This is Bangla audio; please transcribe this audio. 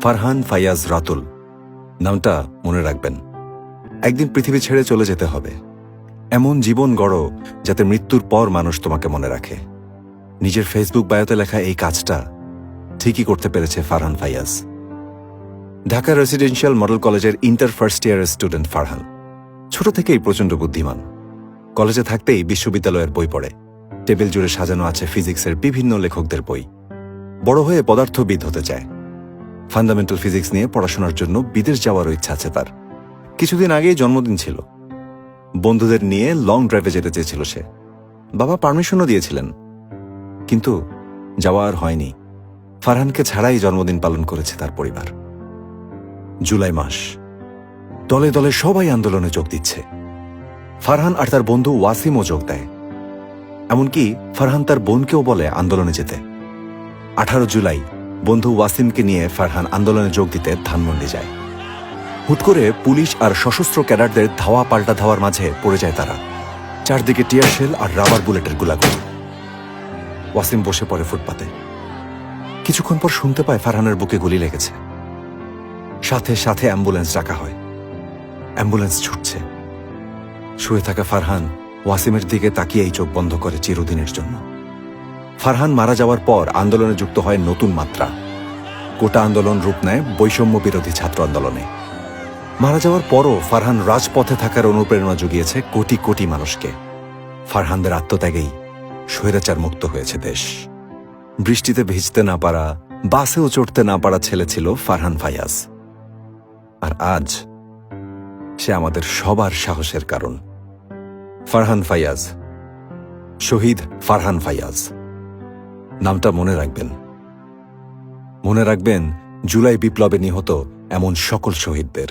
ফারহান ফায়াজ রাতুল নামটা মনে রাখবেন। একদিন পৃথিবী ছেড়ে চলে যেতে হবে। এমন জীবন গড়ো যাতে মৃত্যুর পর মানুষ তোমাকে মনে রাখে। নিজের ফেসবুক বায়োতে লেখা এই কাজটা ঠিকই করতে পেরেছে ফারহান ফায়াজ। ঢাকা রেসিডেন্সিয়াল মডেল কলেজের ইন্টার ফার্স্ট ইয়ারের স্টুডেন্ট ফারহান ছোট থেকেই প্রচণ্ড বুদ্ধিমান। কলেজে থাকতেই বিশ্ববিদ্যালয়ের বই পড়ে। টেবিল জুড়ে সাজানো আছে ফিজিক্সের বিভিন্ন লেখকদের বই। বড় হয়ে পদার্থবিদ হতে চায়। ফান্ডামেন্টাল ফিজিক্স নিয়ে পড়াশোনার জন্য বিদেশ যাওয়ারও ইচ্ছা আছে তার। কিছুদিন আগেই জন্মদিন ছিল। বন্ধুদের নিয়ে লং ড্রাইভে যেতে চেয়েছিল সে। বাবা পারমিশনও দিয়েছিলেন, কিন্তু যাওয়া আর হয়নি। ফারহানকে ছাড়াই জন্মদিন পালন করেছে তার পরিবার। জুলাই মাস, দলে দলে সবাই আন্দোলনে যোগ দিচ্ছে। ফারহান আর তার বন্ধু ওয়াসিমও যোগ দেয়। এমনকি ফারহান তার বোনকেও বলে আন্দোলনে যেতে। 18 জুলাই বন্ধু ওয়াসিমকে নিয়ে ফারহান আন্দোলনে যোগ দিতে ধানমন্ডি যায়। হুট করে পুলিশ আর সশস্ত্র ক্যাডারদের ধাওয়া পাল্টা ধাওয়ার মাঝে পড়ে যায় তারা। চারদিকে টিয়ার শেল আর রাবার বুলেটের গোলাগুলি। ওয়াসিম বসে পড়ে ফুটপাতে। কিছুক্ষণ পর শুনতে পায় ফারহানের বুকে গুলি লেগেছে। সাথে সাথে অ্যাম্বুলেন্স ডাকা হয়। অ্যাম্বুলেন্স ছুটছে। শুয়ে থাকা ফারহান ওয়াসিমের দিকে তাকিয়েই চোখ বন্ধ করে চিরদিনের জন্য। ফারহান মারা যাওয়ার পর আন্দোলনে যুক্ত হয় নতুন মাত্রা। কোটা আন্দোলন রূপ নেয় বৈষম্য বিরোধী ছাত্র আন্দোলনে। মারা যাওয়ার পরও ফারহান রাজপথে থাকার অনুপ্রেরণা জুগিয়েছে কোটি কোটি মানুষকে। ফারহানদের আত্মত্যাগেই স্বৈরাচার মুক্ত হয়েছে দেশ। বৃষ্টিতে ভিজতে না পারা, বাসেও চড়তে না পারা ছেলে ছিল ফারহান ফায়াজ। আর আজ সে আমাদের সবার সাহসের কারণ। ফারহান ফায়াজ, শহীদ ফারহান ফায়াজ নামটা মনে রাখবেন। মনে রাখবেন জুলাই বিপ্লবে নিহত এমন সকল শহীদদের।